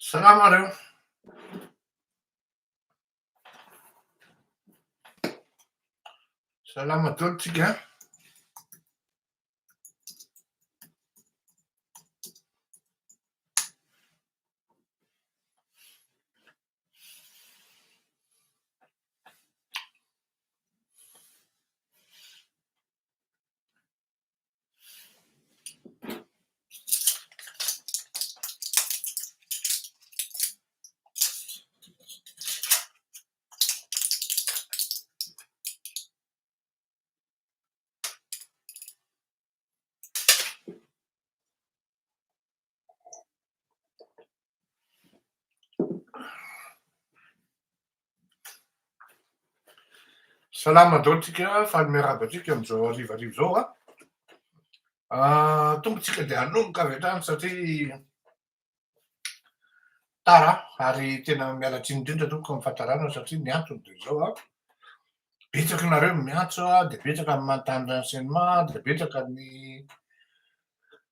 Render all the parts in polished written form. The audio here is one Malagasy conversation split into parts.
Salama reo. Salama daholo tsika. Salama daholo tsika, faly miarahaba atsika am'zao harivariva zao a. Tombotsika de hanomboka avy hatrany satria tara ary tena miala tsiny indrindra tompoko amin'ny fahatarana satria ny antony de zao a, betsaka nareo miantso a, de betsaka ny manontany renseignement, de betsaka ny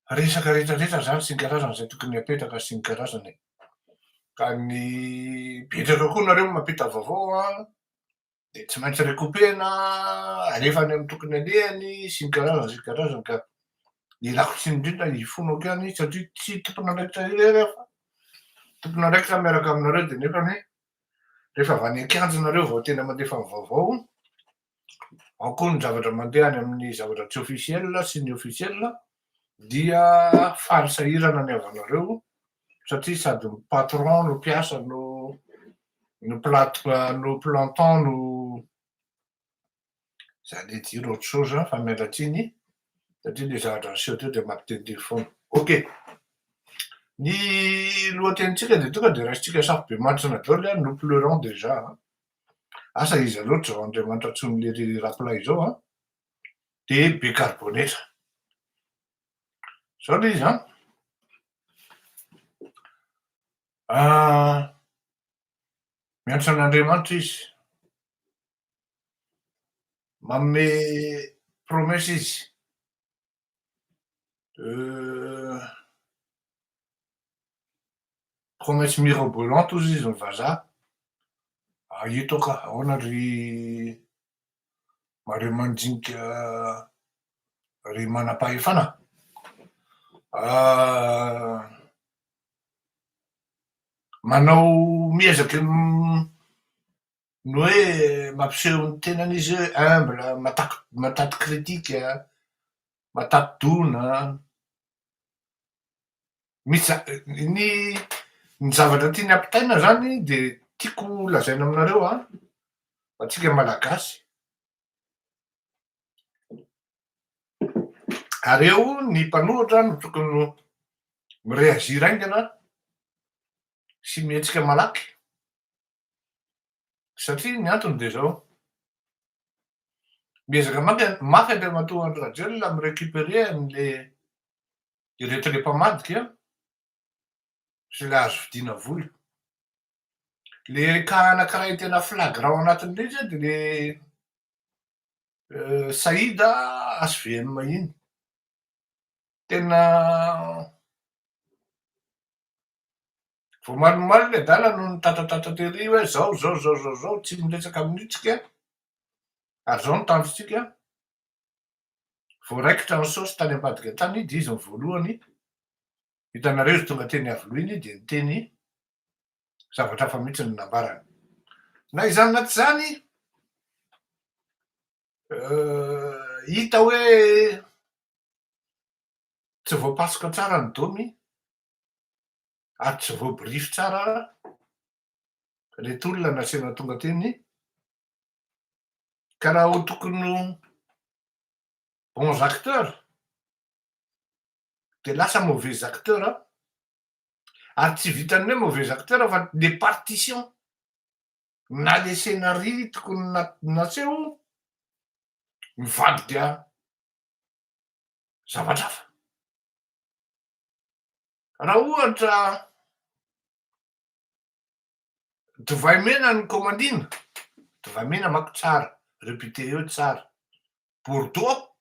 resaka rehetrarehetra zany sy ny karazany zay tokony apetraka sy ny karazany. Ka ny betsaka koa nareo mampita vaovao a, de tsy maintsy rekopena, alefany amy tokony alehany sy ny karazany ka ilako tsiny indrindra hifonako ihany satria tsy tompon'andraikitra irery aho fa tompon'andraikitra miaraka aminareo de nefany rehefa avy any an-kianjo nareo vao tena mandefa ny vaovao, ao koa ny zavatra mandeha any amin'ny zavatra tsy officiel sy ny officiel dia faly sahirana ny avanareo satria sady ny patron no mpiasa no planton no zany dire autre chose fa miala tsiny satria le zavatra niseho teo de mampitendry foana. Ok, ny lohatenitsika de tonga de raisitsika safibemantsina daholo a, nous pleurons déjà. Asa iza loatra zao Andriamanitra antson'le rapolay zao a, de bicarbonetra. Zao le izy mianatra an'Andriamanitra izy, manome promesse izy, promesse mirobolante ozy izy ny vazaha. Ito ka ahoana ry mareo mandinika ry manam-pahefana, manao miezaky ny hoe mampiseho ny tenan'izy hoe humble, mataky kritika, mataky dona, misy ny zavatra tiany ampitaina zany de tiako lazaina aminareo atsika malagasy. Ary eo ny mpanoratra no tokony mireazira aingana sy mihetsika malaky satria ny antony de zao, miezaka mafy andriamatoa andry Rajoelina mirécupérer an'le ireto le mpamadika sy le azo vidina vola. Le cas anankiray tena flagrant anatin'le izy de le Saïda HVM iny, tena vao malomalo le adala no nitatatatra tery hoe zao tsy miresaka amin'itsika ary zao no tanjotsika. Voaraikitra ny saosy tany ambadika tany de izy ny voalohany, hitanareo izy tonga teny avy loiny de niteny zavatra hafa mihitsy ny nambarany. Na izany na tsy zany, hita hoe tsy voapasoka tsara ny domy ary tsy voabriefy tsara reto olona nasiana tonga teny, ka raha ho tokony bons acteurs de lasa mauvais acteurs ary tsy vitan'ny hoe mauvais acteurs fa les partitions na le scénario tokony naseho mivadika zavatra hafa. Raha ohatra divay mena ny komandina, divay mena manko tsara, réputé eo tsara, Bordeaux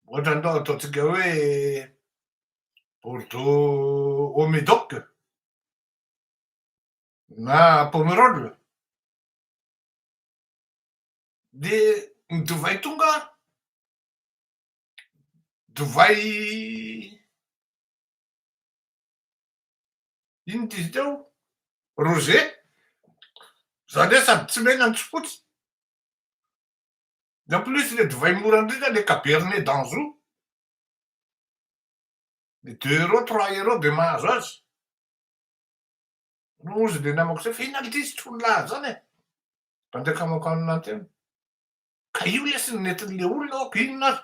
ohatra ndao ataotsika hoe Bordeaux au Médoc na Pomerol. De dovay tonga, dovay ino ty izy teo? Roger, za ndray sady tsy mena ny tsopotsy. En plus le divay mora indrindra le Cabernet d'Anjou. Le 2 € 3 € de mahazo azy. No ozy le namako zay fa inona ty tsy lahy zany e. Mandeha kamoakano antena. Ka io lesy netin'le olona aoko inona ary?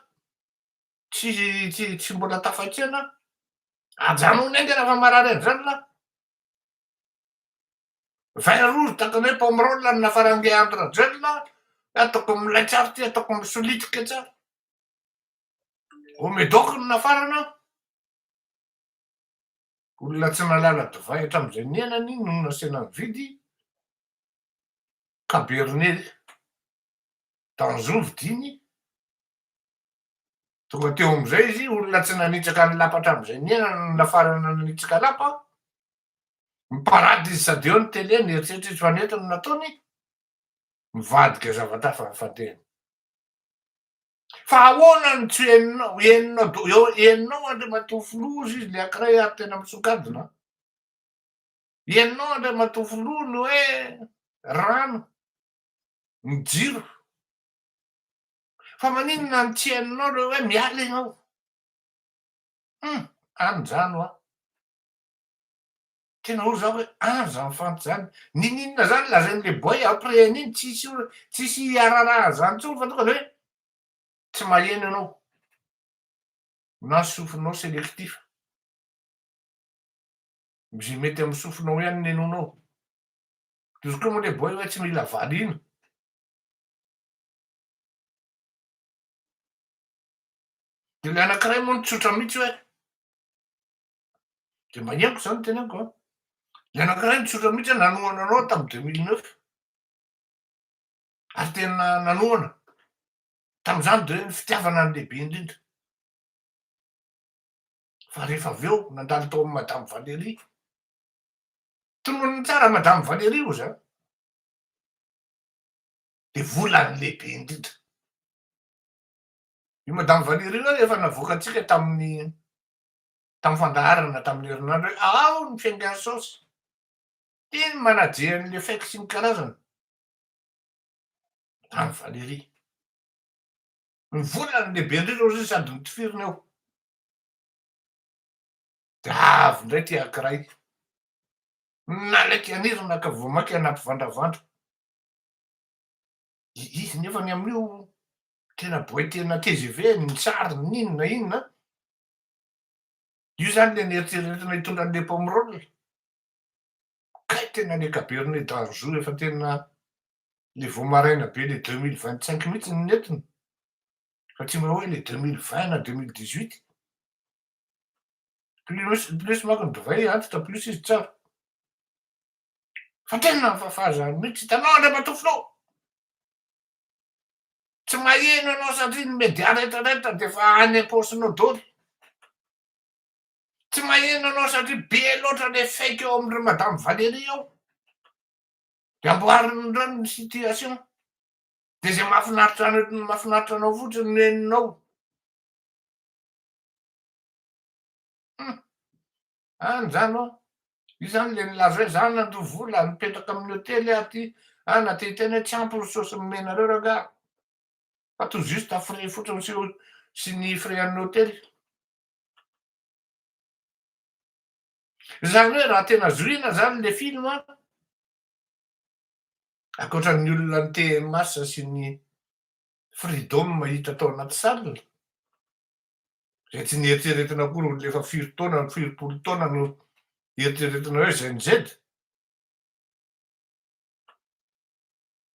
Tsy mbola tafatsena. Ajanony enga raha fa marary an'izany lahy. Vin rouge takany hoe Pomerol ny nafarana andra lahy. Ataoko milay tsara ty, ataoko misolitika tsara. Au Médoc ny nafarana. Olona tsy nalala divay hatramin'izay niainany no nasiana nividy Cabernet d'Anjou vidiny. Tonga teo am'izay izy olona tsy nanitsaka ny lapa hatramin'izay niainany no nafarana nanitsaka lapa. Miparady izy sady eo ny tele nieritseritsy fa nentiny nataony mivadika zavatra hafa fandehany. Fa ahoana ny tsy henonao Andriamatoa loza izy le ankiray ary tena misokajina. Henonao Andriamatoa loha ny hoe rano, ny jiro. Fa maninona ny tsy henonao le hoe miala ianao? Anjano aho. Tena hoy zaho hoe zany fanty zany. Ninona zany lazain'le boy après an'iny tsisy iararaha zany tsony fa tonga de hoe tsy maheno ianao. Na sofinao selektif. Zay mety amin'ny sofinao ihany no henonao. Izy koa moa le boy hoe tsy mila variana. De le anankiray moa tsotra mihitsy hoe de magnenoko zany teneniko a. Le anankiray tsotra mihitsy hoe nanohana anao tamy 2009. Ary tena nanohana. Tam'izany de ny fitiavana ny lehibe indrindra. Fa rehefa avy eo nandalo tao amin'ny madame Valérie. Tonoiny tsara madame Valérie hoy zany. De volany lehibe indrindra. I madame Valérie io efa navoaka antsika tamin'ny fandaharana tamin'ny herinandro hoe ao ny fiangana saosy. Iny manaje an'le faiky sy ny karazany. Madame Valérie. Ny volany lehibe indrindra hozy sady nitifirina eo. De avy indray ty ankiray. Nalaiky anirina ka voamaky anampivandravandra. Izy nefany amin'io tena boy tena TGV ny sary n'inona inona. Io zany le nieritreretina hitondra an'le Pomerol. Kay tena le Cabernet d'Anjou efa tena le vao maraina be le 2025 mihitsy ny netiny. Fa tsy hoe le 2020 na 2018. Plus manko ny divay antitra plus izy tsara. Fa tena fafazany mihitsy hitanao Andriamatoa. Tsy maheno anao satria ny media rehetrarehetra de fa any am-paosinao daholo. Tsy maheno anao satria be loatra le fake eo amin'ny madame Valérie ao. De amboariny rano ny situation. De zay mahafinaritra anao fotsiny no henonao. Anjano aho. Io zany le nilaza hoe za nandoro vola nipetraka amin'ny hôtely aty. Natety teny hoe tsy ampy ry saosy menareo rangahy. Fa tout juste frais fotsiny sy ny frais an'ny hôtely. Zany hoe raha tena zohina zany le film ankoatran'ny olona ny TMS sy ny Freedom hita tao anaty salle. Zay tsy nieritreretina akory olo efa 4 taona no eritreretina hoe Gen Z.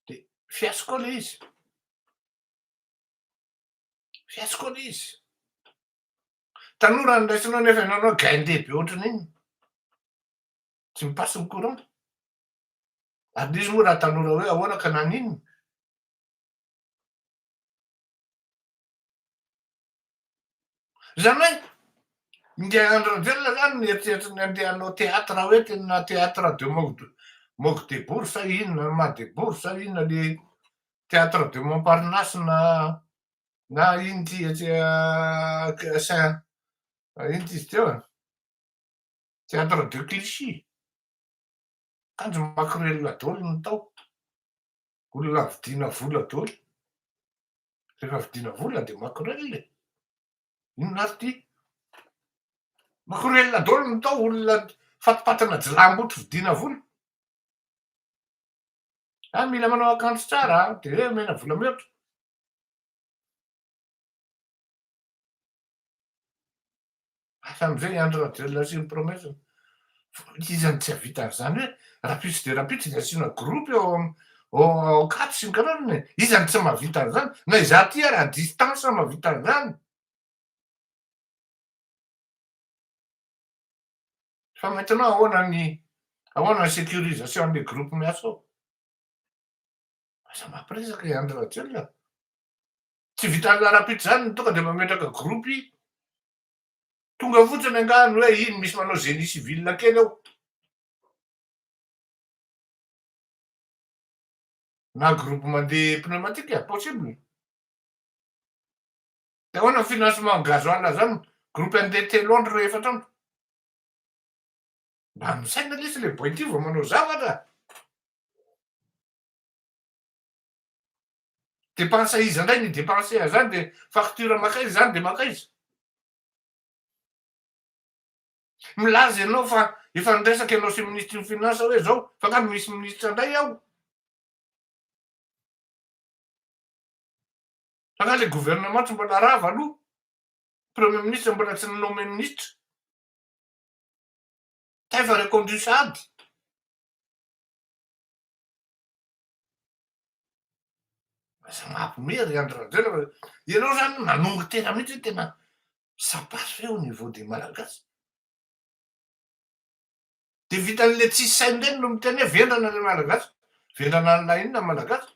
De fiasco le izy. Fiasco le izy. Tanora niraisinao nefa ianao gain-dehibe ohatran'iny. Tsy mipasy ny courant. Ary izy moa raha tanora hoe ahoana ka naninona. Zany hoe Indray andronjelona zany nieritreritry ny andeha hanao teatra hoe tena teatra de Moque de Bourse sa inona, Mas de Bourse sa inona le Théâtre de Montparnasse na ino ty Saint ino ty izy teo e? Théâtre de Clichy. Akanjo makrelina daholo ny tao. Olona vidiana vola daholo. Rehefa vidiana vola de makrel e. Inona ary ty? Makrelina daholo ny tao, olona fatipatina jilamboto vidiana vola. Mila manao akanjo tsara de omena vola mihoatra. Asa am'izay Andry Rajoelina sy ny promesiny. Izany tsy havita an'izany hoe rapitso de rapitso de asiana groupe ao Acato sy ny karazany e. Izany tsy mahavita an'izany. Na izaho ty ary à distance mahavita an'izany. Fa maintenant ahoana ny sécurisation an'le groupe miasa ao? Aza mampiresaka i Andry Rajoelina. Tsy vitan'la rapitso zany tonga de mametraka groupe tonga fotsiny angano hoe iny misy manao génie civil kely ao. Na groupe mandeha pneumatique possible. De ahoana ny financement gazoil zany? Groupe andeha telo andro rehefa trano. Mba misaina lesy le boy ty vao manao zavatra. Dépense iza indray ny dépense zany de facture makaiza zany de makaiza. Milaza ianao fa efa niresaka ianao sy ministre ny finance hoe zao fa angamba misy ministre indray ao. Fa nga le gouvernement tsy mbola rava aloha. Premier ministre mbola tsy nommé ministre. T'efa reconduit sady. Aza mampimery Andry Rajoelina. Ianao zany manongo tena mihitsy tena ça passe ve au niveau des malagasy. De vitan'le tsisy sainy reny no miteny hoe vendrana le malagasy. Vendrana an'la inona malagasy?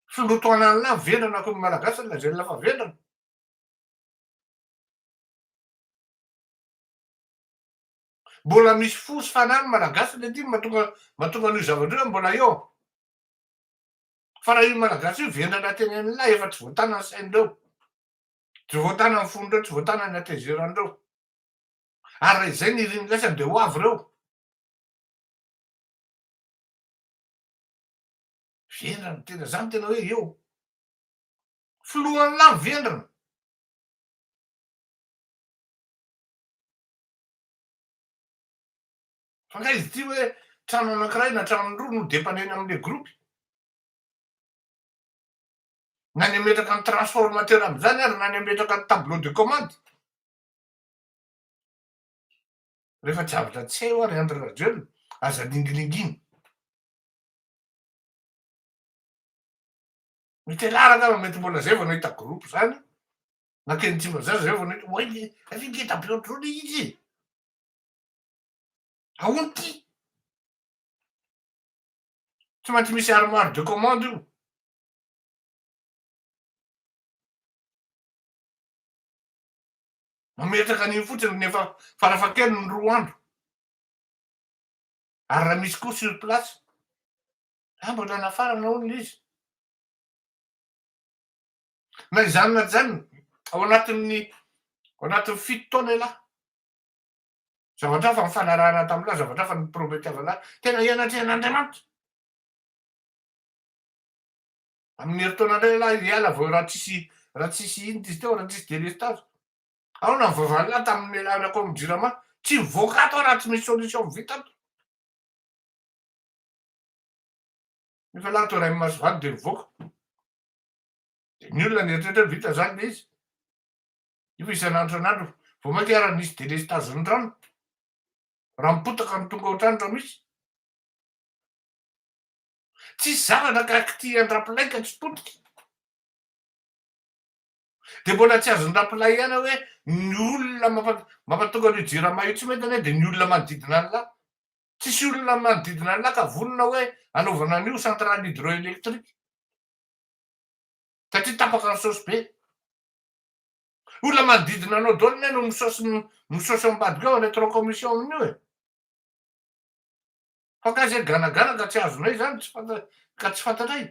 Filotoana an'la vendrana koa malagasy ny Rajoelina fa vendrana. Mbola misy fosy fanany malagasy le ty mahatonga an'io zavatra io mbola eo. Fa raha io malagasy io vendrana teny an'la efa tsy voatana ny saindreo. Tsy voatana ny fondreo, tsy voatana ny atezerandreo. Ary raha izay ny iriny lesany de ho avy reo. Vendrana tena zany tena hoe eo. Filohan'la ny vendrana. Fa nga izy ty hoe trano anankiray na trano roa no depanena am'le groupe. Na ny ametraka ny transformateur am'izany ary na ny ametraka ny tableau de commande. Rehefa tsy zavatra tsy hay ary Andry Rajoelina, aza lingilinginy. Mety alaraka mety mbola zay vao nahita groupe zany. Na kely tsy mazava zay vao nahita oe efa ngeda be ohatr'olo izy. Ahoana ty? Tsy maintsy misy armoire de commande io. Mametraka an'iny fotsiny nefa farafahakeliny ny 2 andro. Ary raha misy koa sur place. Mbola nafarana hono izy. Na izany na zany ao anatin'ny 7 taona elahy. Zavatra hafa ny fanarahana tam'lahy, zavatra hafa ny prometiavan'ahy. Tena ianatrehan'Andriamanitra. Amin'ny herintaona indray elahy hiala vao raha tsisy ino ty izy teo, raha tsisy délestage. Ahoana ny vavan'lahy tamin'ny ialana koa am'JIRAMA, tsy mivoaka ato raha tsy misy solution vita ato. Nefa laha atao Ray Amasivady de mivoaka. De ny olona nieritreretra hoe vita zany le izy. Io isan'andro isan'andro vao mainka raha nisy délestage ny rano. Raha mipotaka ny tonga ao an-trano raha misy. Tsisy zavatra kaiky ty an-drapilaika tsy potika. De mbola tsy azon'ny rapilay ihany hoe ny olona mampatonga an'io JIRAMA io tsy mety ane de ny olona manodidina an'lahy. Tsisy olona manodidina an'lahy ka vonona hoe anaovana an'io centrale hydroélectrique. Satria tapaka ny saosy be. Olona manodidina anao daholo ne no misaosy ambadika ao anaty reo commission amin'io e. Fa ka zay ganagana ka tsy azonay zany ka tsy fantatray.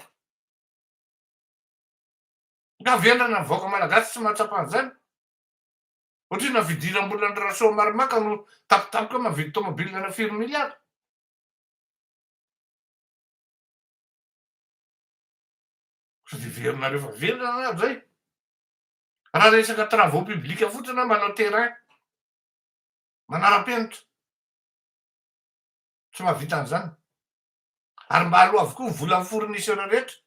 Nga vendrana vahoaka malagasy tsy mahatsapa an'izany. Ohatriny navidiram-bola ny rasoa marimaka no tapitapoka mavidy tômôbila na 4 miliara. Sao de verina fa verina na zay. Raha resaka travaux publics fotsiny na manao terrain, manara-penitra. Tsy mahavita an'izany. Ary mba aloha avokoa vola amin'ny fournisseur rehetra.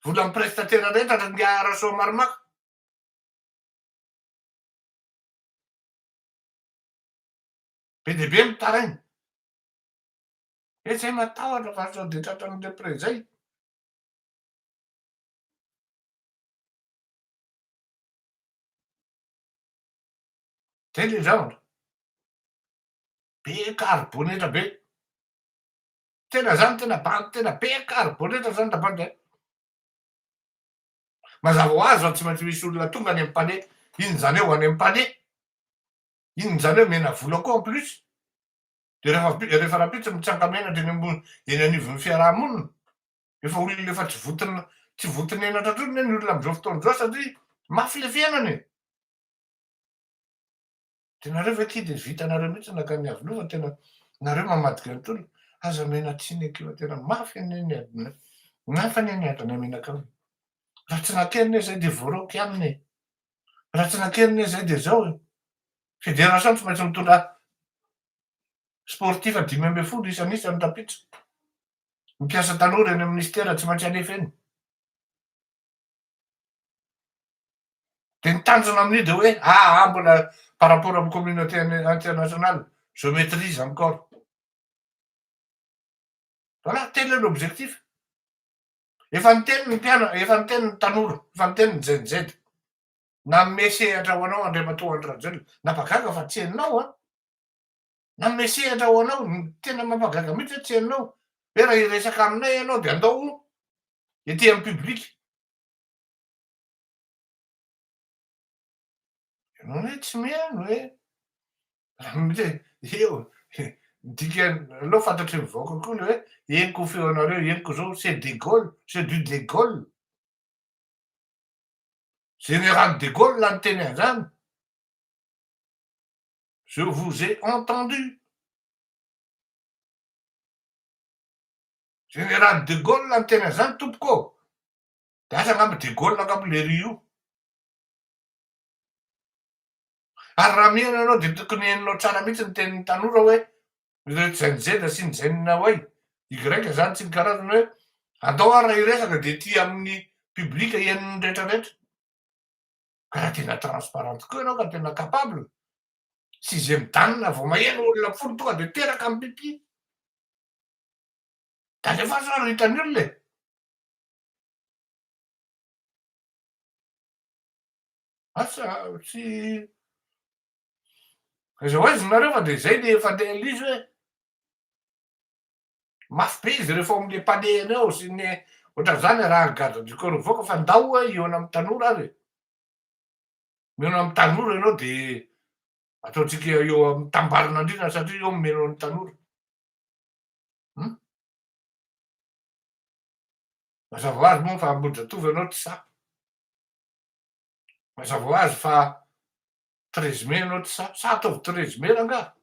Vola amin'ny prestataire rehetra raha ngia rasoa marimaka. Be dia be mitarainy. Zay matahotra fa sao de tratran'ilay pré zay. Zay le zavatra. Be carbonetra be. Tena zany tena be carbonetra zany tapany. Mazava ho azy fa tsy maintsy misy olona tonga any am-palais. Iny zany eo any am-palais. Iny zany hoe mena vola koa en plus. De rehefa rapitsa mitsanga menatra eny anivon'ny fiarahamonina. Efa olona efa tsy votiny enatra atrony ny olona am'izao fotoana zao satria mafy le fiainany e. Tenareo ve ty de vitanareo mihitsy nakany avy fa tena nareo mamadika nytolo aza menatsiny eky tena mafy ane adina. Mafy ane adina menakao. Raha tsy nakenine zay de voaraoky aminy. Raha tsy nakenine zay de zao e. Fédération tsy maintsy mitondra sportif 5 isan'isany tapitra. Mipiasa tanora eny amin'ny ministera tsy maintsy alefa eny. De ny tanjona amin'io de hoe mbola par rapport amin'ny communauté internationale, je maîtrise encore. Voilà, tel est l'objectif. Efa niteny ny efa niteny ny tanora, efa niteny ny jeune. Nanome sehatra ho anao andriamatoa Andry napagaga fa tsy hainao a. Nanome sehatra ho anao tena mampagaga mihitsy tsy hainao. Hoe raha hiresaka aminay ianao de andao ety amin'ny public. Ianao hoe tsy mihaino hoe eo dika aleo fantatry ny vahoaka koa le hoe henoko feo anareo henoko zao c'est de Gaulle, c'est du de Gaulle. Général de Gaulle la niteny an'izany. Je vous ai entendu. Général de Gaulle la niteny an'izany tompoko. De asa angamba de Gaulle angamba le ry io. Ary raha mihena anao de tokony heninao tsara mihitsy ny tenin'ny tanora hoe ireo jeune sy ny jeune way. Y zany tsy ny karazany hoe andao ary raha hiresaka de ty amin'ny public henon'ny rehetrarehetra. Ka raha tena transparent tokoa ianao ka tena capable. 6e dan vao maheno olona folo tonga de teraka amin'ny pipi. Da alefa sao ry hitan'ny olona e. Asa tsy zao aiza nareo fa de zay le efa le lizy hoe mafy be izy rehefa ao amin'le palais eny ao sy ny ohatran'izany raha garde du corps mivoaka fa ndao iona amin'ny tanora ary. Mihaona amin'ny tanora ianao de ataotsika eo amin'ny tambaron'andrina satria eo miheno amin'ny tanora. Mazava ho azy moa fa Ambohidratovo ianao tsy sa. Mazava ho azy fa 13 mai ianao tsy sa ataovy 13 mai rangaha.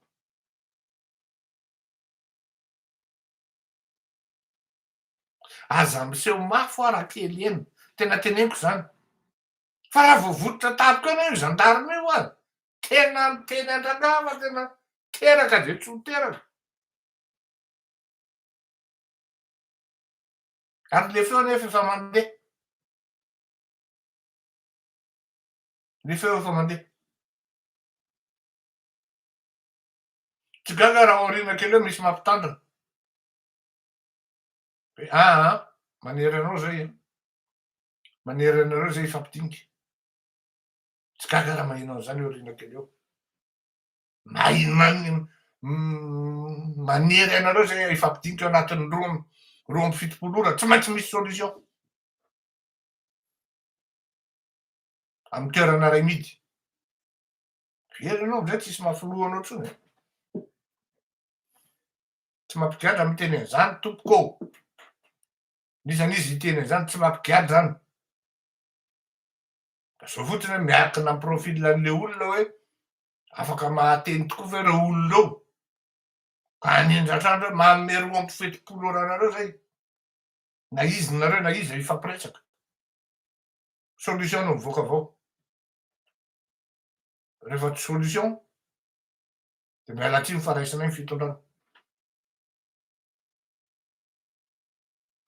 Aza miseho mafy ara kely eny. Tena teneniko zany. Fa raha vao vototra tampoka ianao io gendarme io a. Tena miteny an-drangah fa tena teraka de tsy ho teraka. Ary le feo nefa efa mandeha. Le feo efa mandeha. Tsy gaga raha aoriana kely eo misy mampitandrina. Manery anao zay a. Manery anareo zay ifampidinika. Tsy gaga raha maheno an'izany aoriana kely eo. Manery anareo zay ifampidinika eo anatin'ny roa amby fitopolo ora tsy maintsy misy solution. amin'ny toerana ray midy. Very anao am'zay tsisy mahafoloa anao ntsony. Tsy mampigadra miteny an'izany tompoko. Nisan'izy hiteny an'izany tsy mampigadra zany. Zao fotsiny hoe miankina amin'ny profilan'le olona hoe afaka mahateny tokoa ve reo olona reo. Ka anindratrandro hoe manome roa amby fetopolo ora anareo zay. Na izy nareo na izy ifampiresaka. Solution no mivoaka avao. Rehefa tsy solution de miala tsiny fa raisina ny fitondrana.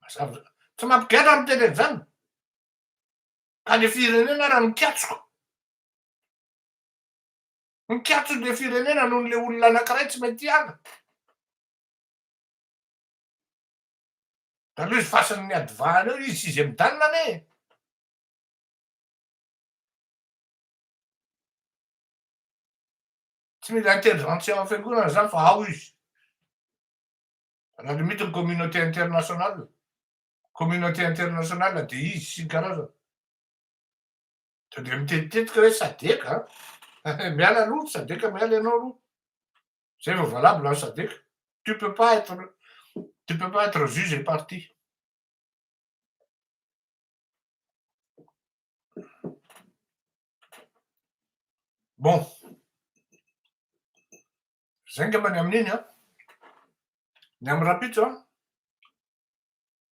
Mazava tsy mampigadra miteny an'izany. Ka le firenena raha mikatso. Mikatso le firenena noho le olona anankiray tsy mety hiala. Da aloha izy fasan'ny niadivahana eo izy izy midanina ane. Tsy mila intelligence amin'ny fiangonana zany fa ao izy. À la limite ny communauté internationale. Communauté internationale de izy sy ny karazany. To de mitetitetika hoe sadeka miala aloha sadeka miala ianao aloha. Zay vao valable ny sadeka. Tu peux pas être juge et parti. Bon. Zay ngambany amin'iny an. Ny amin'ny rapitso an.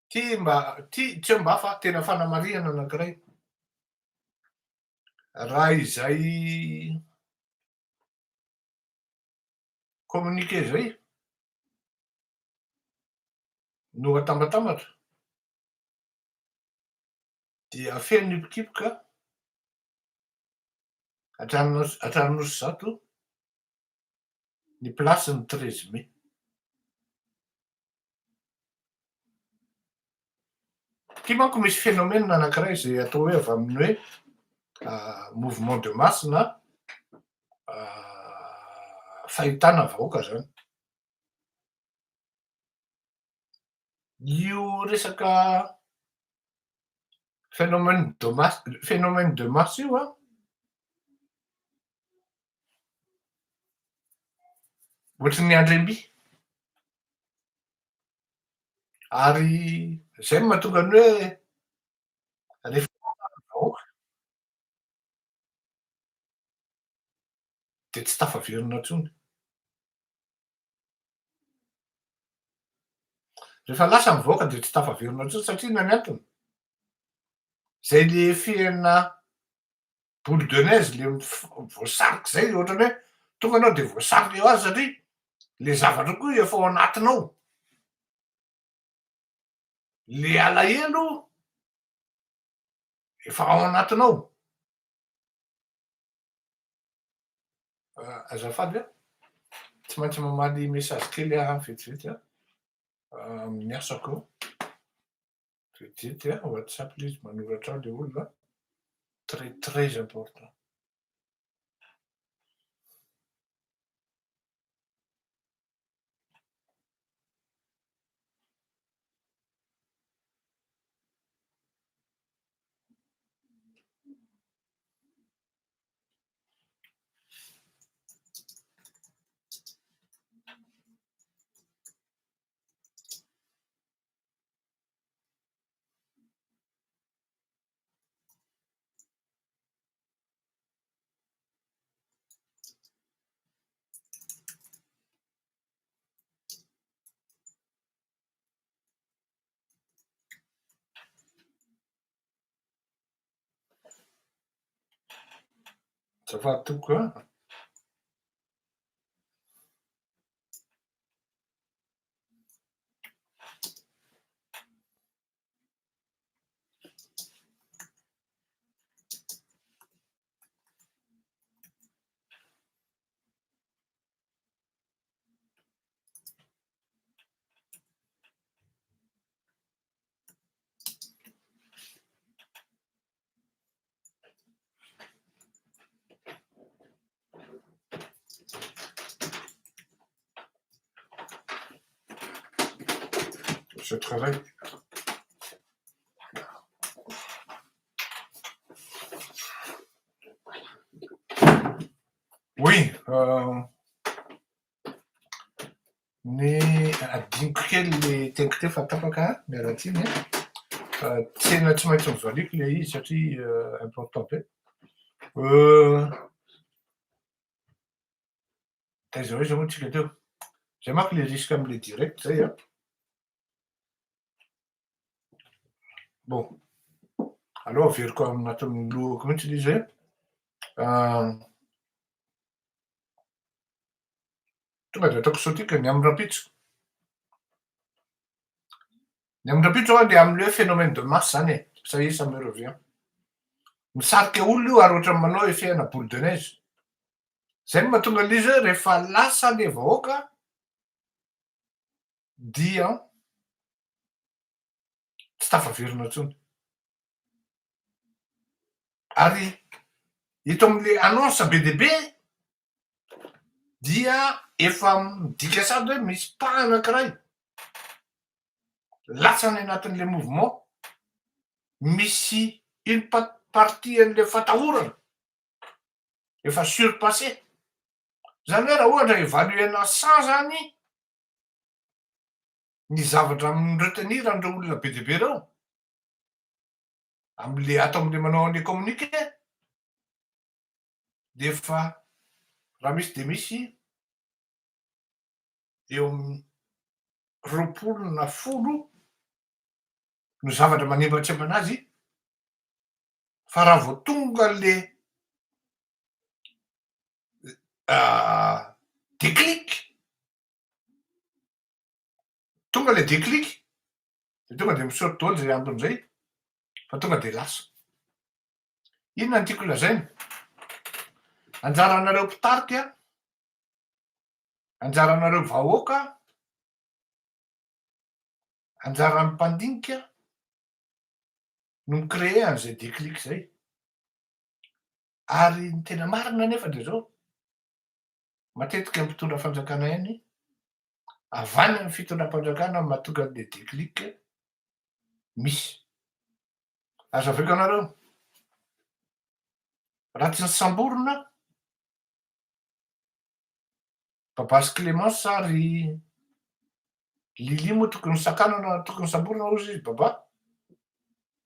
Tsy mba fa tena fanamarihana anankiray. Raha izay communiqué zay no atambatambatra dia feno nipokipoka hatramin'ny zato ny plasin'ny 13 mai. Ty manko misy phénomène anankiray zay atao hoe avy amin'ny hoe mouvement de masse na fahitana vahoaka zany. Io resaka phénomène de masse io an. Ohatrin'ny andremby. Ary zay no mahatonga ny hoe rehefa vahoaka de tsy tafaverina intsony. Rehefa lasa ny vahoaka de tsy tafaverina intsony satria inona ny antony. Zay le fihena boule de neige le voasaroky zay ohatrany hoe tonga anao de voasaroka eo azy satria le zavatra koa efa ao anatinao. Le alahelo efa ao anatinao. Azafady tsy maintsy mamaly message kely vetivety amin'ny asako eo. Vetivety WhatsApp le izy manoratra le olona très important. Azafady tompoko an. Je travaille. Ny adiniko kely le teniko teo fa tapaka miaratsiny fa tsena tsy maintsy mivaliako le izy satria important be. Taiza hoe zao antsika teo. Zay manko le risque am'le direct zay a. Bon, aleo averiko agnatin'ny lohako mihitsy le izy hoe tonga de ataoko sauté que ny am'rampitso. Ny am'rampitso zao le am'le hoe phénomène de masse zany e, ça y est ça me revient. Misarika olona io ary ohatran'ny manao effet-na boule de neige. Zay no mahatonga an'izy hoe rehefa lasa le vahoaka dia tsy tafaverina intsony. Ary eto am'le annonce be dia be dia efa midika sady hoe misy pas anankiray latsany anatin'le mouvement, misy une partie an'le fatahorana efa surpassé. Zany hoe raha ohatra évaluena 100 zany ny zavatra retenir andreo olona be dia be reo am'le atao am'le manao an'le communiqué de efa raha misy de misy eo amin'ny 20 na 10 no zavatra manimbatsy aminazy fa raha vao tonga le déclic, tonga le déclic de tonga de misaoty daholo zay antony zay fa tonga de lasa. Inona no tiako lazaina? Anjaranareo mpitarika, anjaranareo vahoaka, anjaran'ny mpandinika no micréer an'izay déclic zay. Ary ny tena marina nefa de zao, matetika mpitondra fanjakana eny avy any amin'ny fitondram-panjakana no mahatonga an'le déclic misy. Azo aveko anareo, raha tsy ny samborona, babasy Clémence ary Lily moa tokony sakana tokony samborina ozy izy baba,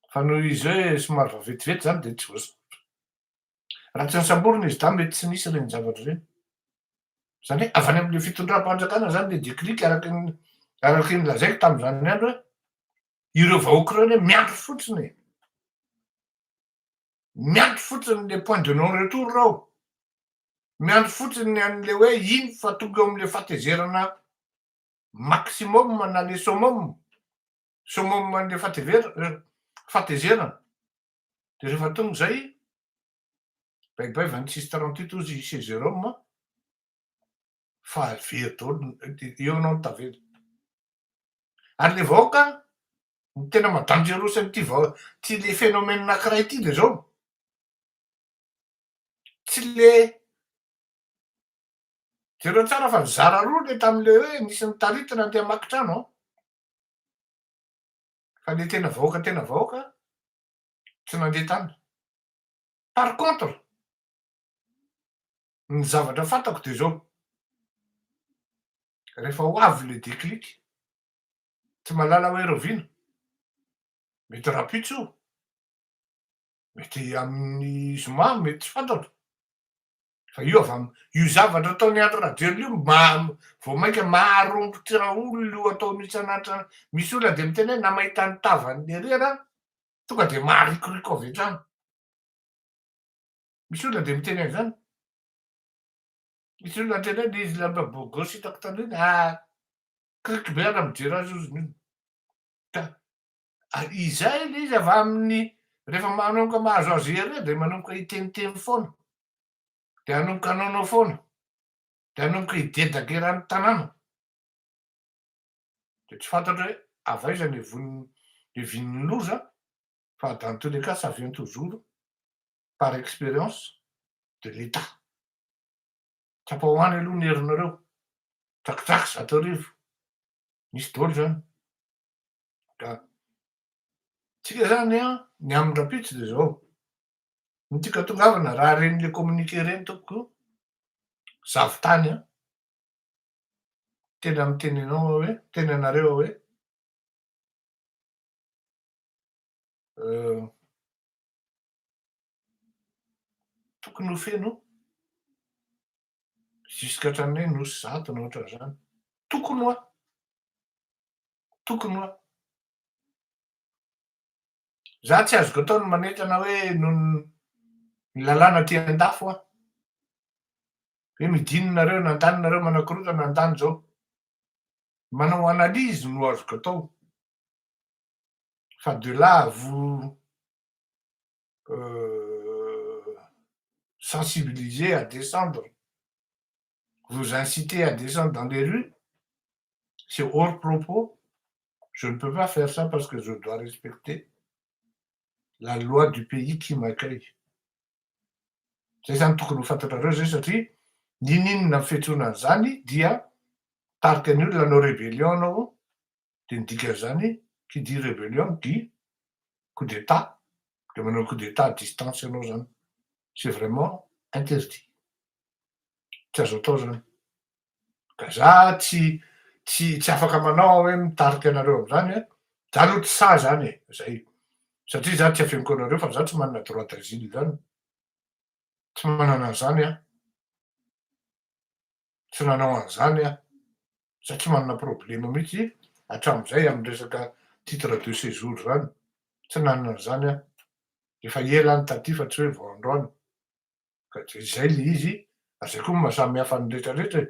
fa noho izy hoe somary vaventivety zany de tsy voasambotra. Raha tsy ny samborona izy da mety tsy misy reny zavatra reny. Zany hoe avy any am'le fitondram-panjakana zany le déclic araky ny lazaiko tam'zany andro hoe ireo vahoaka reo anie miandry fotsiny e. Miandry fotsiny le point de non retour reo. Miandry fotsiny an'le hoe iny fa tonga eo am'le fatezerana maximum na le summum an'le fatezerana. De rehefa tonga zay, baibay 26-38 ozy chez Jérôme fa very daholo eo anao no tavela. Ary le vahoaka ny tena mahadangereux ty le phénomène anankiray ty de zao, tsy le jereo tsara fa zara roa le tam'le hoe nisy nitaritana andeha hamaky trano fa le tena vahoaka tsy nandeha tany. Par contre, ny zavatra fantako de zao, rehefa ho avy le déclic, tsy mahalala hoe roviana, mety rapitso io, mety amin'ny zoma, mety tsy fantatro. Fa io io zavatra ataony andro radiona io vao mainka maharomotra olona io ataony isan'andro. Misy olona de miteny hoe na mahita ny tavan'ny rera tonga de maharikoriko avy hatrany. Misy olona de miteny an'izany. Misy olona teny hoe le izy lamba gauche hitako taloha iny kriky be raha mijery azy ozy iny. Ka izay le izy avy amin'ny rehefa manomboka mahazo azy ery de manomboka hiteniteny foana, de hanomboka hanaonao foana, de hanomboka hidedaka eran'ny tanàna. De tsy fantatra hoe avaiza le vign'ny loza fa dans tous les cas ça vient toujours par expérience de l'État. Tsapa hoany aloha ny herinareo, drakidraky zato arivo, misy daholo zany. Ka tsika zany ny am'rampitso de zao, ny tiako hatongavana raha reny le communiqué reny tompoko Zavotany a, tena miteny anao hoe teny anareo hoe tokony ho feno juska hatramin'ny hoe nosy zato na ohatran'izany. Tokony ho a, tokony ho a. Za tsy azoko atao ny manentana hoe ny lalàna aty an-dafo a, hoe midino nareo nandany nareo manakorontana nandany zao. Manao analyse no azoko atao. Fa de là à vous sensibiliser à descendre, vous inciter à descendre dans les rues, c'est hors propos. Je ne peux pas faire ça parce que je dois respecter la loi du pays qui m'accueille. Zay zany tokony ho fantatrareo zay satria ninonina ny fiantsoana an'zany dia tarika ny olona anao rébellion anao de ny dikan'izany qui dit rébellion dit coup d'état, de manao coup d'état à distance ianao zany. C'est vraiment interdit. Tsy azo atao zany. Ka za tsy afaka manao hoe mitarika anareo am'zany a, za aloha tsy sa zany e, zay. Satria za tsy afenoko anareo fa za tsy manana droit d'asile zany. Tsy manana an'zany a. Tsy nanao an'zany a. Za tsy manana problema mihitsy hatram'izay amy resaka titre de séjour zany. Tsy nanana an'zany a. Efa ela any taty fa tsy hoe vao androany. Ka de zay le izy, ary zay koa mahasamy hafa ny rehetrarehetra e.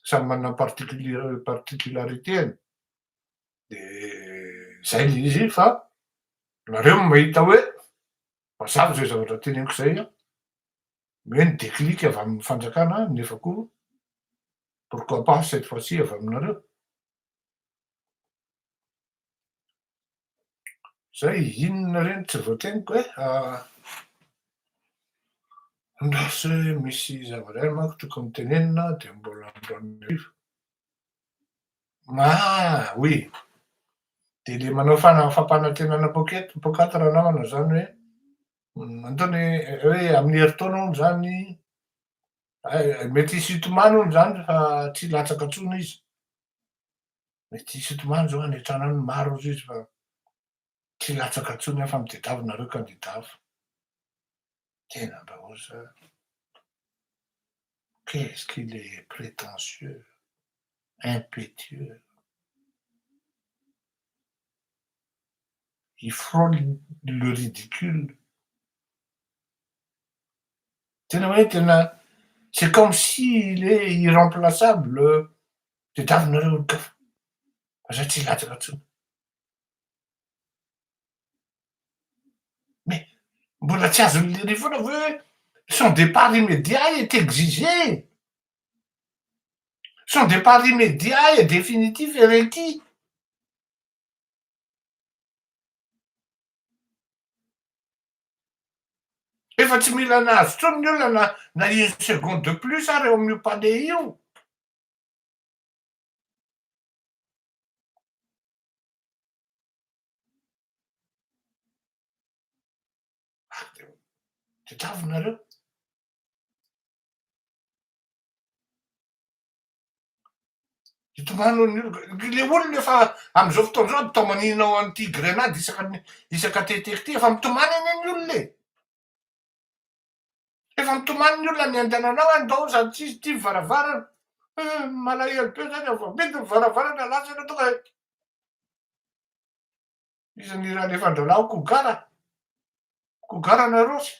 Samy manana particularitény. De zay le izy fa nareo mahita hoe mazava zay zavatra teneniko zay a, hoe ny déclic avy amin'ny fanjakana nefa koa pourquoi pas cette fois-ci avy aminareo. Zay inona reny tsy voateniko hoe ndasy hoe misy zava-drano manko tokony tenenina de mbola androany arivo. Oui, de le manao fampanantenana pocatre namana zany hoe antony hoe amin'ny heritaona hono zany mety hisintomany hono zany fa tsy latsaka intsony izy. Mety hisintomany zao hanetrana ny maro izy fa tsy latsaka intsony fa midedavy nareo kandidavy. Tena baoza. Qu'est-ce qu'il est prétentieux, impétueux. Il frôle le ridicule. Tena hoe tena c'est comme s'il est irremplaçable. Tediavinareo olon-kafa. Fa zay tsy latsaka intsony. Mais mbola tsy azony liry foana hoe son départ immédiat est exigé. Son départ immédiat et définitif est requis. Efa tsy mila nahazo intsony ny olona na une seconde de plus ary eo amin'io palais io. Tediavinareo. Hitomany le olona efa am'zao fotoana zao atao maninao an'ity grenade isaka teteky ty efa mitomany any ny olona e. Efa mitomany ny olona ny andehananao andao sady tsisy ty varavarana. Malahelo be zany vao mety ny varavarana latsaka tonga isan'ny raha le fandralao kogara na rosy.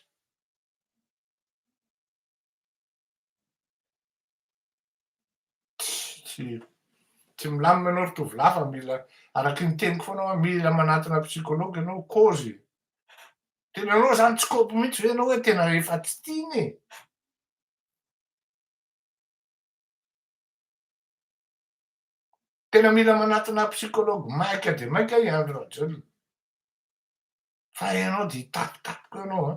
Tsy milamina anao ry tovolahy fa mila araky ny teniko foana mila manatona psykôlôgy ianao cause. Tena anao zany tsy kopy mihitsy ve anao hoe tena efa tsy tiany e. Tena mila manatona psykôlôgy maika de maika iandro rajolo. Fa ianao de hitapitapoka ianao a.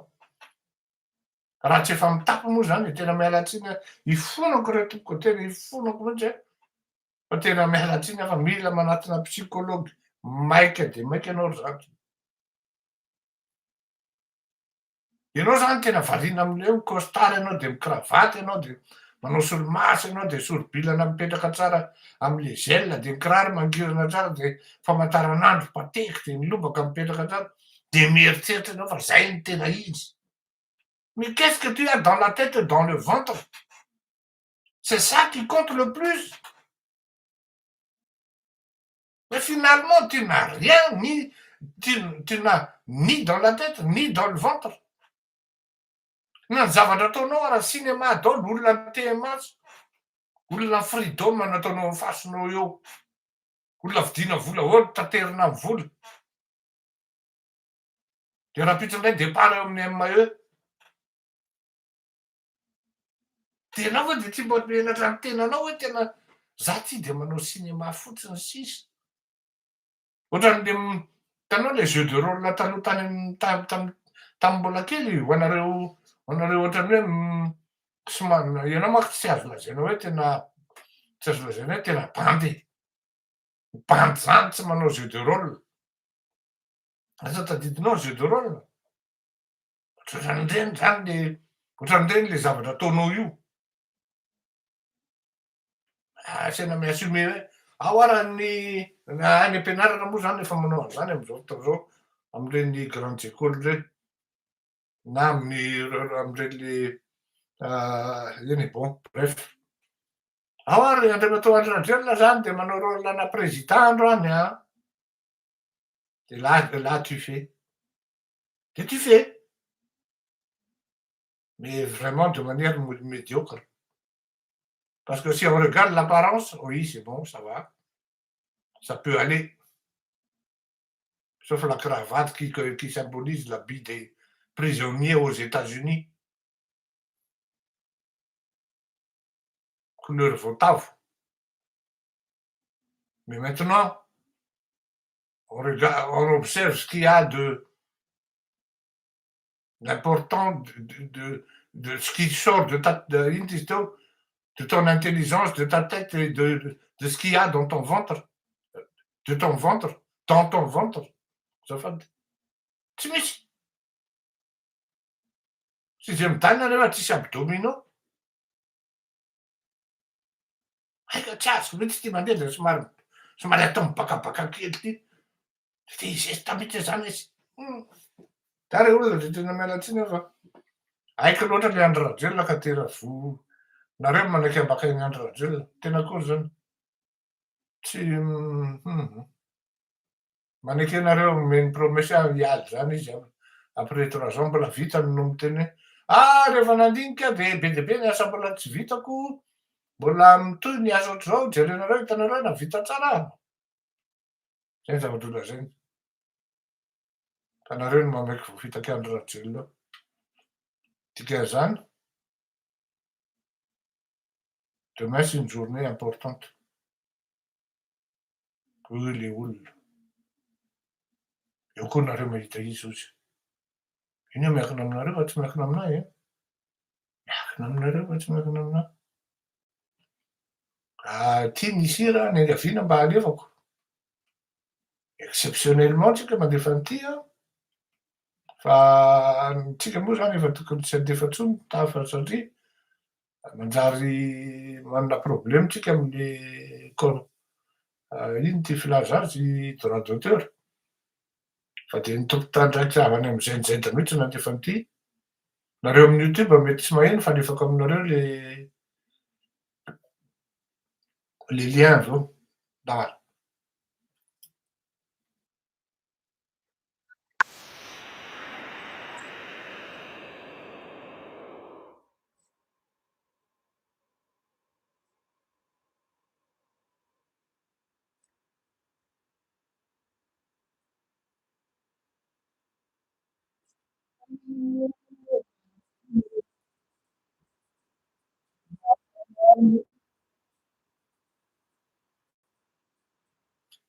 Raha tsy efa mitapo moa zany tena miala tsiny hifonako re tompoko tena hifonako mihitsy e. Fa tena miala tsiny fa mila manatona psykôlôgy maika de maika ianao ry zato. Ianao zany tena variana am'le costard ianao de mikravaty ianao de manao solomaso ianao de soro-bilana mipetraka tsara am'le gel de ny kiraro mangirana tsara de famantaranandro pateky de ny lobaka mipetraka tsara de mieritreritra anao fa zay ny tena izy. Mais qu'est-ce que tu as dans la tête et dans le ventre? C'est ça qui compte le plus. Mais finalement, tu n'as rien, tu n'as ni dans la tête, ni dans le ventre. Na ny zavatra ataonao raha cinéma daholo olona mitehamaso, olona freedom nataonao amy fasonao eo, olona vidiana vola ohaly taterina amy vola. De rapitsa indray départ eo amin'ny MAE. Tenao hoe de tsy mbo menatra ny tenanao hoe tena za ty de manao cinéma fotsiny sisa. Ohatran'le hitanao le jeu de rôle taloha tamy mbola kely ho anareo ohatrany hoe ianao manko tsy azo lazaina hoe tena tsy azo lazaina hoe tena bandy e. Bandy zany tsy manao jeu de rôle. Asa tadidinao jeu de rôle. Ohatran'ireny zany le ohatran'ireny le zavatra ataonao io. Asaina mi-assumer hoe ao ara ny any am-pianarana moa zany efa manao an'zany am'zao fotoana zao am'ireny grandes écoles reny na am'ireny le iny e bon bref. Ao ary andray atao androandrelona zany de manao rôle ana président androany an. De là tu fais. De tu fais. Mais vraiment de manière médiocre. Parce que si on regarde l'apparence, oui, c'est bon, ça va. Ça peut aller. Sauf la cravate qui symbolise l'habit des prisonniers aux États-Unis. Couleur Votave. Mais maintenant, on regarde, on observe ce qu'il y a de l'important de ce qui sort de ton intelligence, de ta tête et de ce qu'il y a dans ton ventre. De ton ventre, dans ton ventre. Azafady. Tsy misy. Sixième tany nareo tsisy abdominaux. Aika tsy azoko mihitsy ty mandeha de somary atao mibakabaka kely ty. Ty geste mihitsy zany izy. Tara olona de tena miala tsiny aho fa aiko loatra le Andry Rajoelina ka tera-vo nareo manaiky ambaka iny Andry Rajoelina. Tena akory zany. Tsy manaiky anareo omeny promesy hiady zany izy après 3 ans mbola vitany no miteny hoe rehefa nandinika de be dia be ny asa mbola tsy vitako, mbola mitohy ny asa ohatr'izao, jerenareo hitanareo nahavita tsara aho. Zay ny zavatra holazainy. Fa nareo no mamaiky voafitaky Andry Rajoelina. Dikan'izany, demain c'est une journée importante. Hoy le olona. Eo koa nareo mahita izy ozy. Iny aho miankina aminareo fa tsy miankina aminahy e. Miankina aminareo fa tsy miankina aminahy. Tia ny hira ny angaviana mba alefako. Exceptionnellement tsika mandefa an'ity an. Fa tsika moa zany efa tokony tsy handefa intsony tafa satria manjary manana problème tsika am'le ino ty filaza azy droit d'auteur. Fa de ny tompo tandraikiavany am'izay nizay mihitsy nandefa an'ity. Nareo amin'ny YouTube mety tsy maheno fa alefako aminareo le lien zao. Là.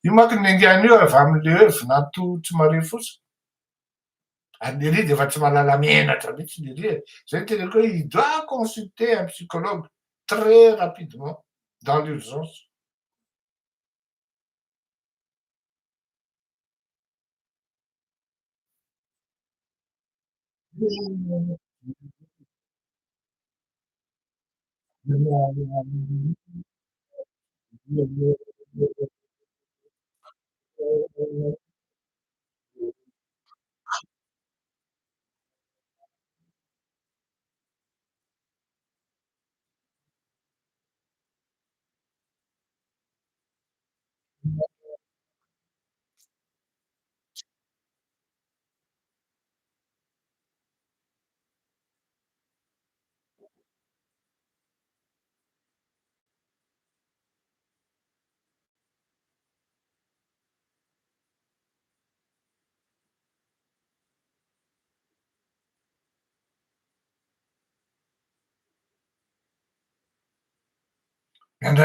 Io manko niaingany io avy am'le œuvre nato tsy mare fotsiny. Ary le ry de efa tsy mahalala menatra mihitsy le ry e. Zay ny teneniko hoe il doit consulter un psychologue très rapidement dans l'urgence. Miandry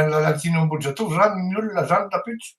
any Lalatiana Ambohijatovo zany ny olona zany rapitso?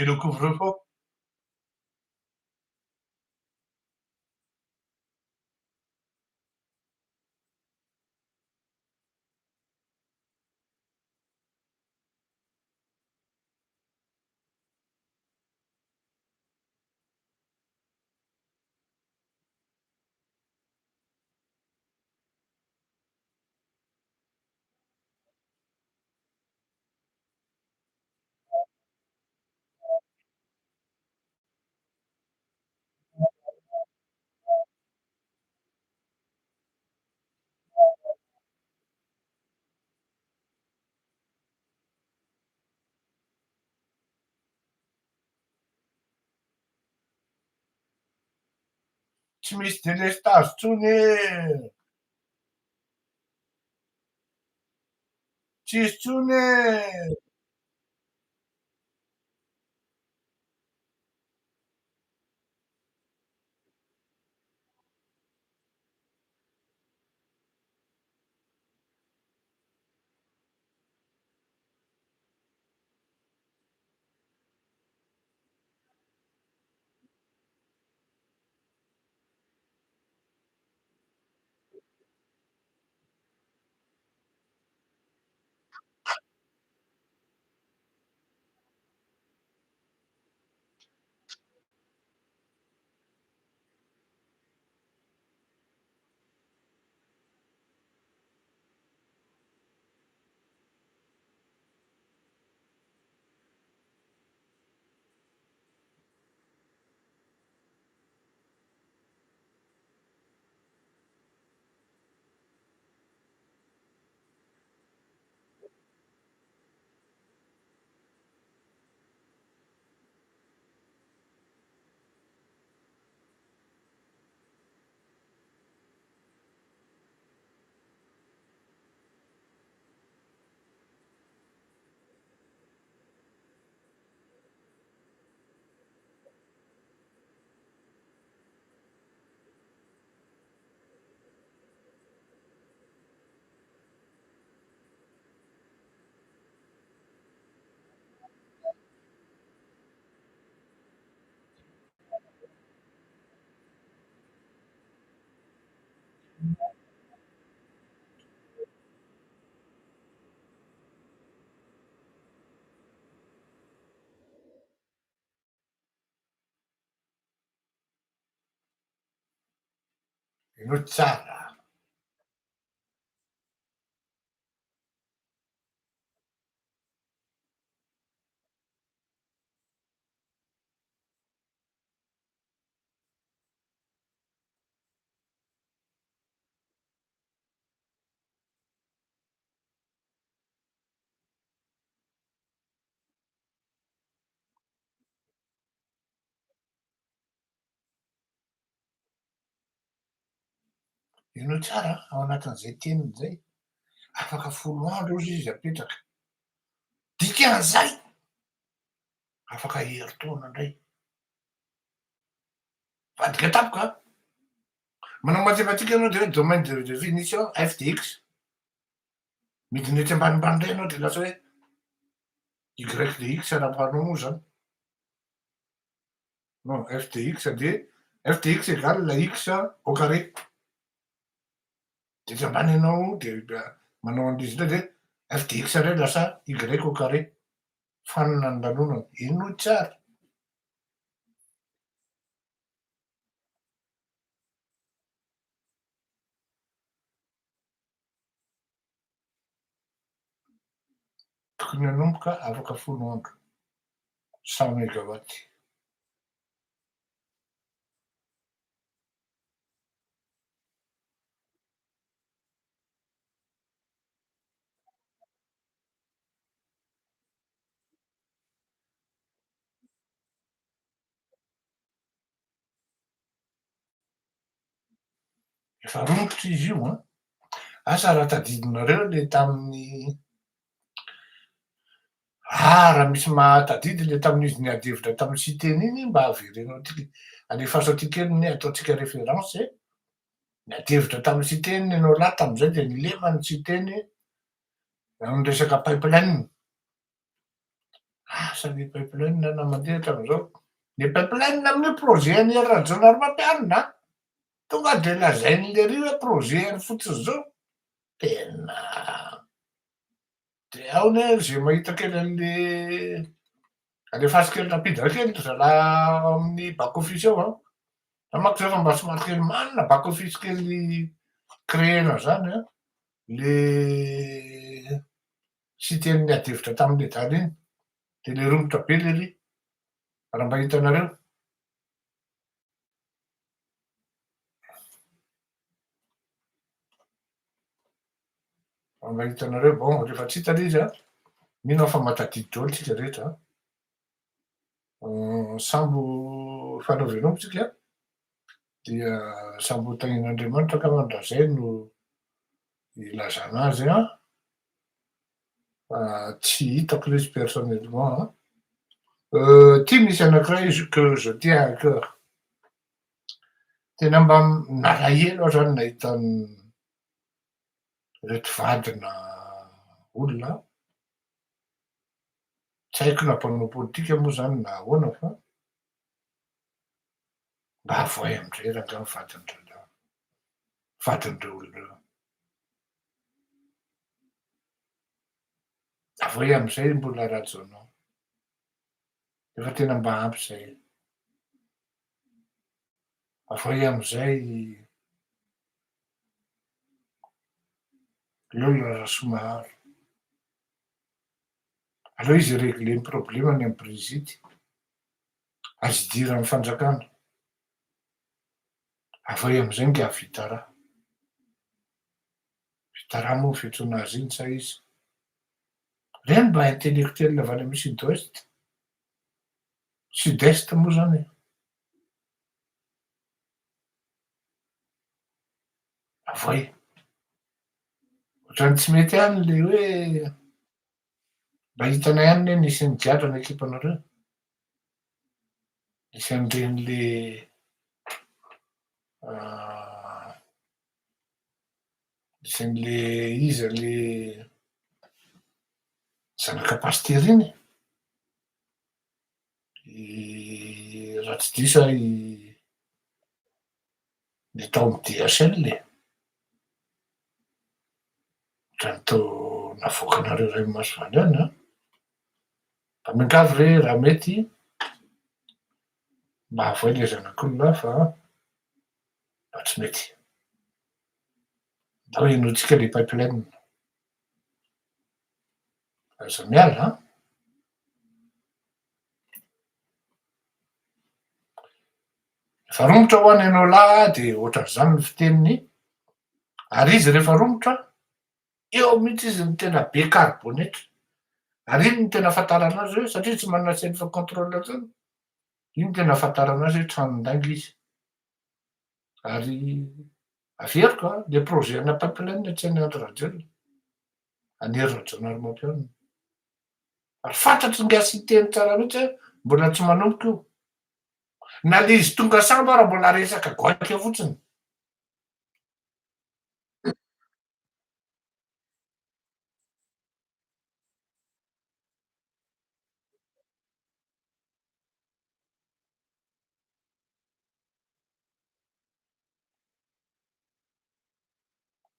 Et le couvre-feu? Tsy misy délestage tsony e! Tsisy tsony e! No tsara. ino tsara ao anatin'izay teniny zay afaka folo andro ozy izy apetraka dikan'izay afaka herintaona indray vadika tapoka manao matematika ianao de hoe domaine de définition FDX midinety ambanimbany indray ianao de lasa hoe Y de X rahampanao moa zany non FDX de FDX égale la X au carré de ambany ianao de manao an'izy ndray de FDX indray lasa Y au carré fanina ny lanonana ino tsara tokony hanomboka afaka folo andro 100 mégawatt efa rombotra izy io a asa raha tadidinareo le tamin'ny raha misy mahatadidy le tamin'izy niadevitra tamin'ny siteny iny mba averenao tiky alefaso aty kely ny ataotsika référence niadevitra tamin'ny siteny ianao lahy tam'izay de nilema ny siteny amin'ny resaka pipeline asa ny pipeline na mandeha hatramin'izao ny pipeline amin'ny projet any rajonary mampianina tonga de lazain'le ry hoe projet any fotsiny zao tena de ao ny zay mahita kely an'le alefaso kely rapidra kely zalahy amin'ny back office ao a mako zay fa mba somary kely manina back office kely créena zany a le siteny niadevitra tamin'le daly iny de le rombotra be le ry raha mba hitanareo raha mba hitanareo bon rehefa tsy hita le izy a mino aho fa matadidy daholo tsika rehetra sambo fanao velomotsika dia sambo tagnan'Andriamanitra ka mandrazay no ilazana azy a tsy hitako le izy personnellement ty misy anankiray izy que je tiens à cœur tena mba nalahelo aho zany nahita reto vadina olona tsy haiko na mpanao politika moa zany na ahoana fa mba avoay amindray raha angamba vadin'ireo olona reo avoay am'izay mbola rajonao efa tena mba ampy zay avoay am'izay lolona somary aleo izy régle ny problemany amy présidy azy dira amy fanjakana avoay am'izay nge vita raha moa fiantsoana azy iny sa izy reny mba intellectuel avy any amy sud est moa zany avoay ohatrany tsy mety any le hoe mba hitanay any ne nisy ny giadra ny ekipanareo nisy an'ireny le nisy an'le iza le zanaka paster iny raha tsy diso ahy ny tao amy DSL ohatrany tao navoakanareo ray Masovandy any a mba miangavy re raha mety mba avoay le zanak'olona fa mba tsy mety da hoe inotsika le pipeline aza miala efa rombotra ho any ianao lahy de ohatran'izany ny fiteniny ary izy rehefa rombotra eo mihitsy izy ny tena be carbonetra ary iny ny tena afantarana azy hoe satria tsy manana self contrôle zany iny tena afantarana azy hoe trano ndainga izy ary Averiko le projet ana pipeline tsy any Androjela, anerina janary mampianina. Ary fantatry ny gasy teny tsara mihitsy hoe mbola tsy manomboka io. Na le izy tonga sambo ary mbola resaka goaka eo fotsiny.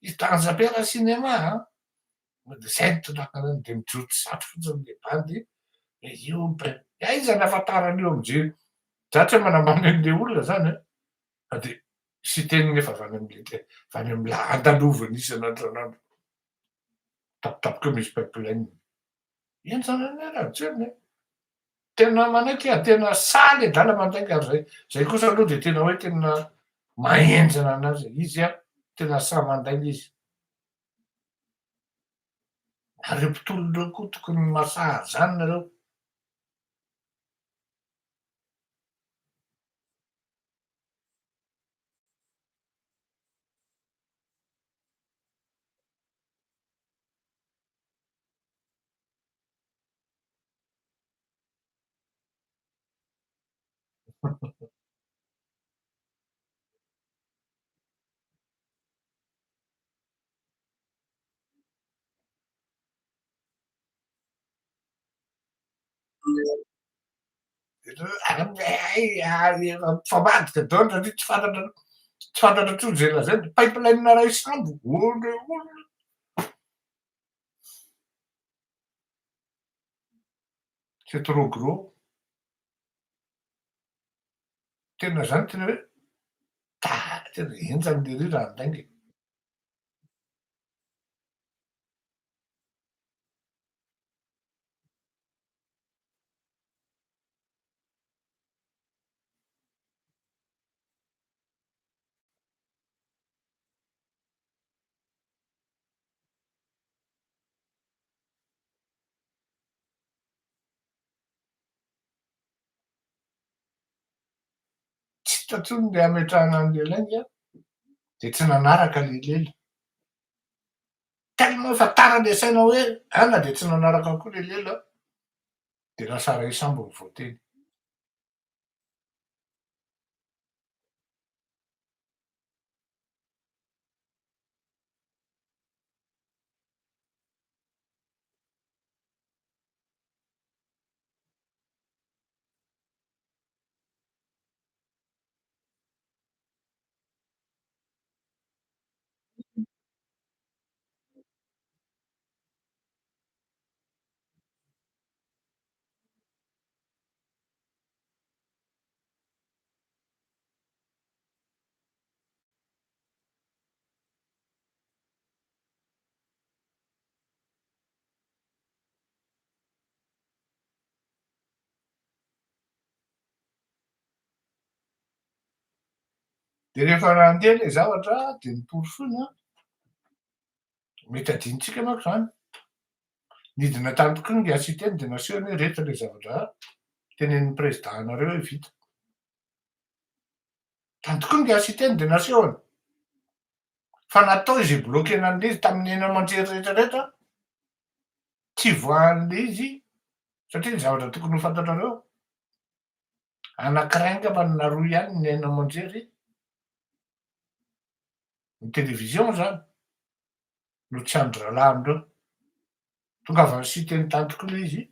Itanjam-piara sinema de zay tondrakanany de mijotso sato fotsiny le bandy e io aiza ny afatarany io am'zay zatra hoe manambany an'le olona zany de sy teniny efa avy any am'le avy any am'la andaloviny isan'androan'andro. Tampotampoka eo misy pipeline. Iny zany anie raha tsenina tena manaiky iah tena saly adala mandraiky ary zay kosa aloha de tena hoe tena mahenjana anazy izy tena sahy mandaina izy. Ary reo mpitolo reo koa tokony masahy zany nareo. Mifambadika daholo satria tsy fantatra intsony zay lazainy pipeline ray sambo ole olona. C'est trop gros. Tena zany tena hoe tena enjany leroa raha andainga. Tsy hita intsony le ametrahana an'le lainga de tsy nanaraka le lela. Tellement efa tara le saina hoe na de tsy nanaraka akory le lela de lasa ray sambo ny voateny. De rehefa nandeha le zavatra de nipory foana mety adinontsika manko zany. Nidina tany tokoa ny gasy teny de nasehoany hoe reto le zavatra tenenin'ny président anareo hoe vita. Tany tokoa ny gasy teny de nasehoany. Fa natao izy hiblokena an'le izy tamin'ny eny aman-jery rehetrarehetra tsy voan'le izy satria ny zavatra tokony ho fantatrareo anankiray angamba na roa ihany ny eny aman-jery ny televizion zany no tsy andry rahalahy amindreo. Tongava ny siteny tany tokoa le izy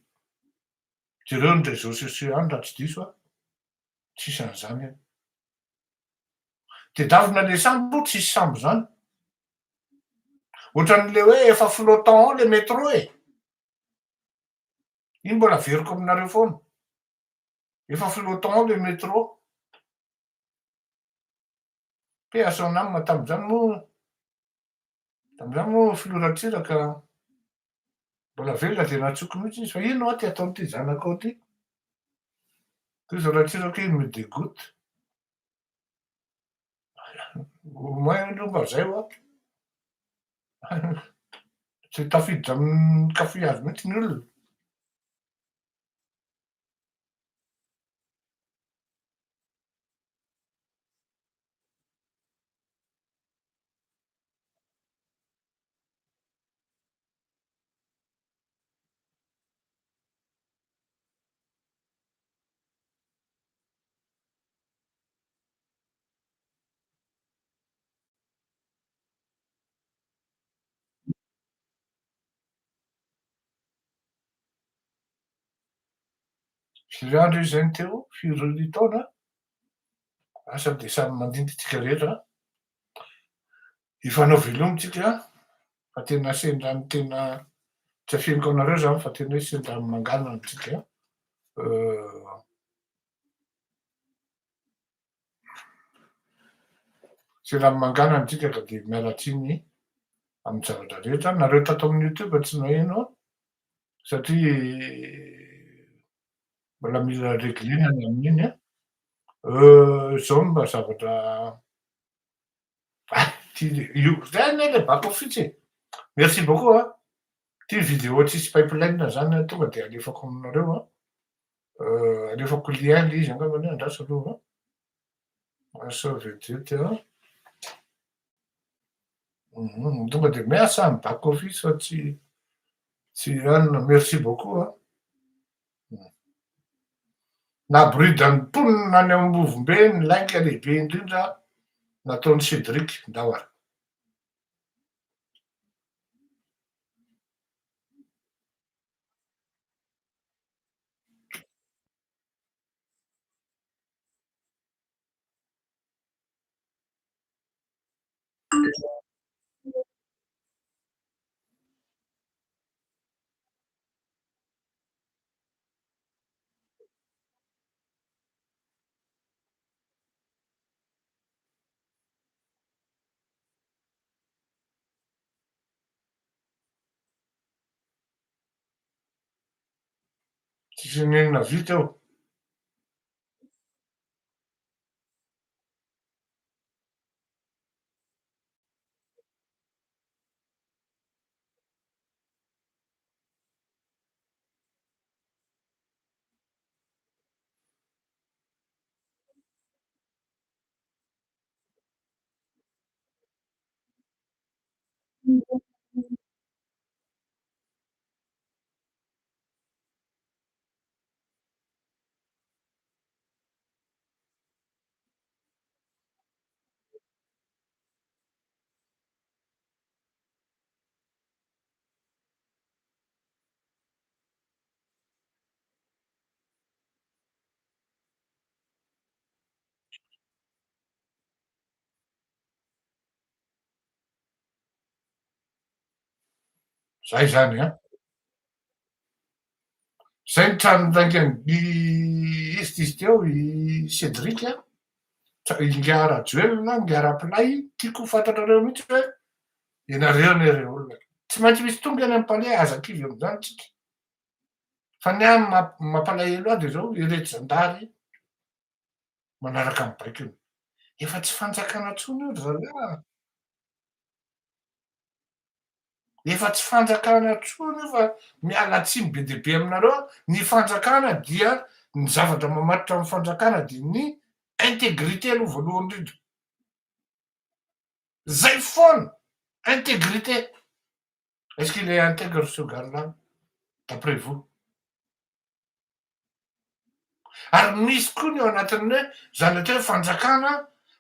jereo ny réseaux sociaux any raha tsy diso tsisy an'izany any. De davina le sambo tsisy sambo zany. Ohatran'le hoe efa flottant ao le métro e. Iny mbola averiko aminareo foana. Efa flottant ao le métro. Paix à son âme tam'zany moa filoran-tsiraka mbola velona de natsoky mihitsy izy fa ino ty ataon'ity zanakao ty. Toy izao ratsiraka iny me dégoûte. Au moins aloha mba zay tsy tafiditra amin'ny caféage mihitsy ny olona. firy andro izy zany teo, firy taona, asa de samy mandinditsika rehetra. Hifanao velomitsika, fa tena sendra tena tsy afianako anareo zany fa tena hoe sendra mangana antsika. Sendra mangana antsika ka de miala tsiny amy zavatra rehetra. Nareo tato amin'ny YouTube tsy maheno satria mbola mila reglena ny amin'iny a. Zao mba zavatra io zay anie le back office e. Merci beaucoup a. Ty vidéo tsisy pipeline zany tonga de alefako aminareo a. Alefako lien le izy angambany andraso aloha a. Sauve eto a. Tonga de miasa amy back office fa tsy anona. Merci beaucoup a. Na bride-ny mponina any Ambovombe ny lainga lehibe indrindra nataony Cédric Ndahoara. Tsisy ninona vita eo. Zay zany a. Zay ny trano naingan'ny izy teo i Cédric a. Ngara Joelina, Ngara Play, tiako fantatrareo mihitsy hoe ianareo anie reo olona. Tsy maintsy misy tonga any amy palais azakivy am'zany tsika. Fa ny any mampalahelo azy zao ireto zandary manaraka amy baikony. Efa tsy fanjakana intsony io ry zareo a. Efa tsy fanjakana intsony io fa miala tsiny be dia be aminareo. Ny fanjakana dia ny zavatra mamatitra amy fanjakana dia ny intégrité aloha voalohany indrindra. Zay foana, intégrité. Est-ce qu'il est intègre ce gars-là d'après vous? Ary misy koa ny ao anatin'ny hoe zany atao hoe fanjakana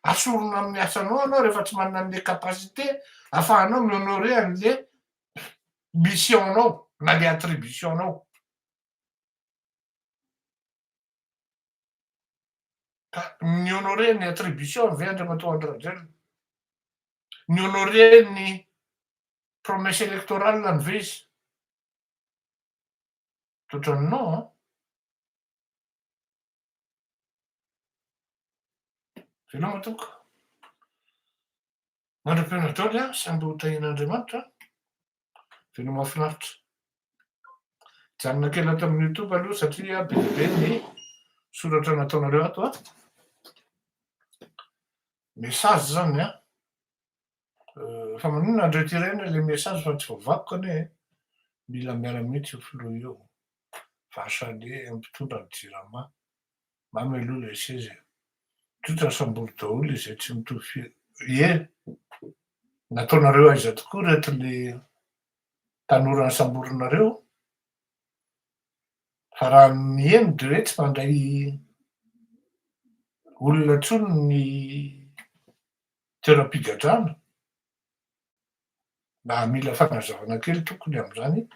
asorona amin'ny asanao anao rehefa tsy manana an'le capacité ahafahanao mihonore an'le missionao na le attributionao. Ka mihonore ny attribution ve Andriamatoa Andry. Mihonore ny promesse électorale ny ve izy? Totrany non a. Veloma toko. Mandram-piaina Nataony a, samby ho tahian'Andriamanitra. Tena mahafinaritra. Janona kely ato amin'ny YouTube aloha satria be dia be ny soratra nataonareo ato a. Message zany a. Fa maninona andreo tirena le message fa tsy voavakoka anie. Mila miala mihitsy io filoha io. Vasale ampitondra ny jirama. Mamy aloha le seza. Tsotra samboly daholo izay tsy mitovy nataonareo aiza tokoa reto le tanorany samborinareo. Fa raha miheno de hoe tsy mandray olona intsony ny toeram-pigadrana. Mba mila fanazavana kely tokony am'zany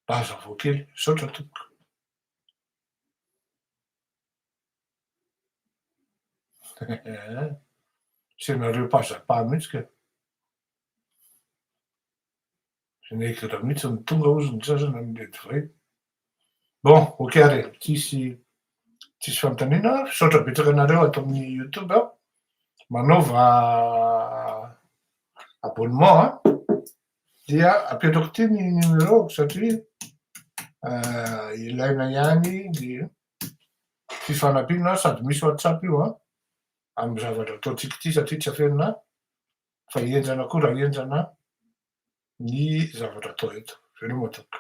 mba hazavao kely. Misaotra tompoko. Sy anareo mpazapà mihitsy ka. Zinahira mihitsy ny tonga ozy ny sasany am'le divay. Bon, okey tsisy fanontaniana, misaotra betsaka anareo ato amin'ny YouTube ao, manaova abonnement dia apetrako ty ny numéro satria ilaina ihany ny fifanampiana sady misy WhatsApp io amy zavatra ataontsika ty satria tsy afenina fa hienjana koa raha hienjana ny zavatra atao eto. Zay aloha matoko.